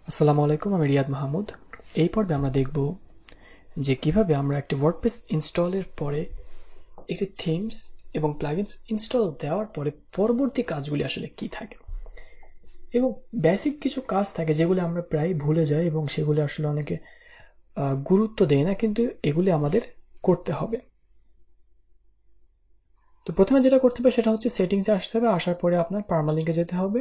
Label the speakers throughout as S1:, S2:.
S1: আসসালামু আলাইকুম, আমি রিয়াদ মাহমুদ। এই পর্বে আমরা দেখব যে কিভাবে আমরা একটি ওয়ার্ডপ্রেস ইনস্টলের পরে একটি থিমস এবং প্লাগইনস ইনস্টল দেওয়ার পরে পরবর্তী কাজগুলি আসলে কি থাকে এবং বেসিক কিছু কাজ থাকে যেগুলি আমরা প্রায় ভুলে যাই এবং সেগুলি আসলে অনেকে গুরুত্ব দেয় না, কিন্তু এগুলি আমাদের করতে হবে। তো প্রথমে যেটা করতে হবে সেটা হচ্ছে সেটিংসে আসতে হবে। আসার পরে আপনার পার্মালিঙ্কে যেতে হবে।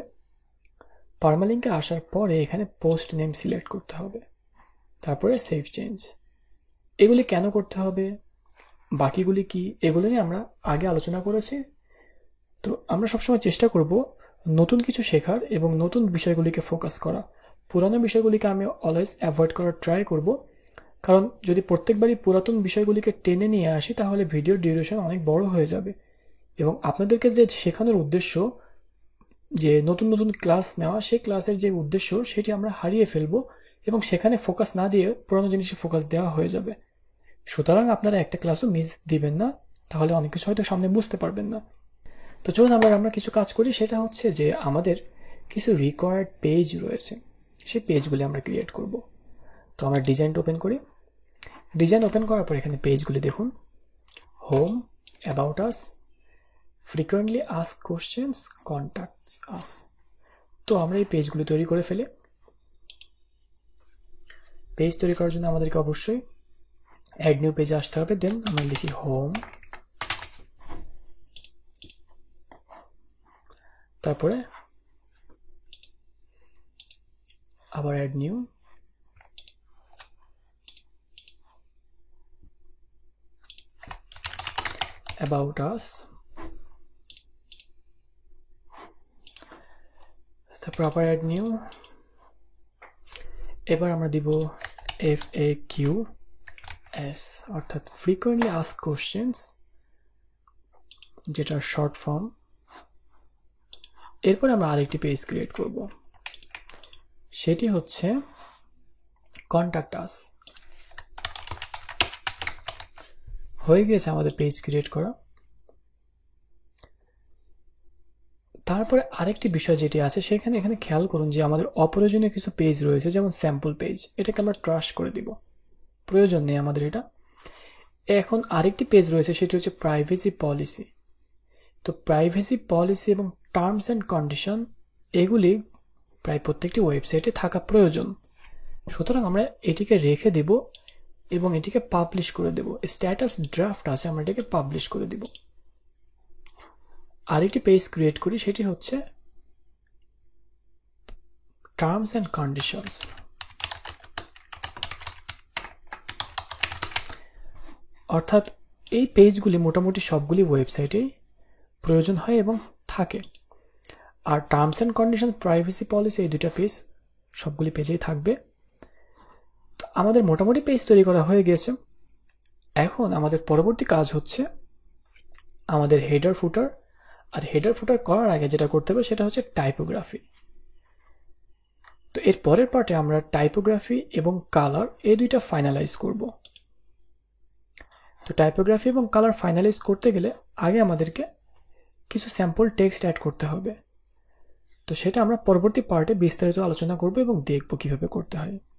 S1: পার্মালিঙ্কে আসার পরে এখানে পোস্ট নেম সিলেক্ট করতে হবে, তারপরে সেভ চেঞ্জ। এগুলি কেন করতে হবে, বাকিগুলি কি, এগুলো নিয়ে আমরা আগে আলোচনা করেছি। তো আমরা সবসময় চেষ্টা করব নতুন কিছু শেখার এবং নতুন বিষয়গুলিকে ফোকাস করা। পুরানো বিষয়গুলিকে আমি অলওয়েজ অ্যাভয়েড করার ট্রাই করব, কারণ যদি প্রত্যেকবারই পুরাতন বিষয়গুলিকে টেনে নিয়ে আসি তাহলে ভিডিওর ডিউরেশন অনেক বড় হয়ে যাবে এবং আপনাদেরকে যে শেখানোর উদ্দেশ্য, যে নতুন নতুন ক্লাস নেওয়া, সেই ক্লাসের যে উদ্দেশ্য সেটি আমরা হারিয়ে ফেলবো এবং সেখানে ফোকাস না দিয়ে পুরানো জিনিসে ফোকাস দেওয়া হয়ে যাবে। সুতরাং আপনারা একটা ক্লাসও মিস দিবেন না, তাহলে অনেক কিছু হয়তো সামনে বুঝতে পারবেন না। তো চলুন আমরা কিছু কাজ করি। সেটা হচ্ছে যে আমাদের কিছু রিকোয়ার্ড পেজ রয়েছে, সেই পেজগুলি আমরা ক্রিয়েট করব। তো আমরা ডিজাইনটা ওপেন করি। ডিজাইন ওপেন করার পর এখানে পেজগুলি দেখুন: home, about us, frequently ask questions, contacts us. তো আমরা এই পেজগুলি তৈরি করে ফেলি। পেজ তৈরি করার জন্য আমাদেরকে অবশ্যই অ্যাড নিউ পেজে আসতে হবে। দেন আমরা লিখি হোম, তারপরে আবার অ্যাড নিউ, অ্যাবাউট আস, তারপর আবার অ্যাড নিউ। এবার আমরা দিব FAQs, অর্থাৎ ফ্রিকোয়েন্টলি আস্ক কোশ্চেন্স, যেটা শর্ট ফর্ম। এরপর আমরা আরেকটি পেজ ক্রিয়েট করব, সেটি হচ্ছে কন্ট্যাক্ট আস। হয়ে গিয়েছে আমাদের পেজ ক্রিয়েট করা। তারপরে আরেকটি বিষয় যেটি আছে সেখানে এখানে খেয়াল করুন যে আমাদের অপ্রয়োজনীয় কিছু পেজ রয়েছে, যেমন স্যাম্পল পেজ। এটাকে আমরা ট্রাশ করে দিব, প্রয়োজন নেই আমাদের এটা। এখন আরেকটি পেজ রয়েছে, সেটি হচ্ছে প্রাইভেসি পলিসি। তো প্রাইভেসি পলিসি এবং টার্মস অ্যান্ড কন্ডিশন, এগুলি প্রায় প্রত্যেকটি ওয়েবসাইটে থাকা প্রয়োজন। সুতরাং আমরা এটিকে রেখে দেব এবং এটিকে পাবলিশ করে দেব। স্ট্যাটাস ড্রাফট আছে, আমরা এটাকে পাবলিশ করে দিব। আরেকটি পেজ ক্রিয়েট করি, সেটি হচ্ছে টার্মস অ্যান্ড কন্ডিশনস। অর্থাৎ এই পেজগুলি মোটামুটি সবগুলি ওয়েবসাইটেই প্রয়োজন হয় এবং থাকে। আর terms and condition, privacy policy, এই দুটা পেজ সবগুলি পেজেই থাকবে। তো আমাদের মোটামুটি পেজ তৈরি করা হয়ে গেছে। এখন আমাদের পরবর্তী কাজ হচ্ছে আমাদের হেডার ফুটার। আর হেডার ফুটার করার আগে যেটা করতে হবে সেটা হচ্ছে টাইপোগ্রাফি। তো এর পরের পার্টে আমরা টাইপোগ্রাফি এবং কালার এই দুইটা ফাইনালাইজ করব। তো টাইপোগ্রাফি এবং কালার ফাইনালাইজ করতে গেলে আগে আমাদেরকে কিছু স্যাম্পল টেক্সট অ্যাড করতে হবে। তো সেটা আমরা পরবর্তী পার্টে বিস্তারিত আলোচনা করব এবং দেখব কিভাবে করতে হয়।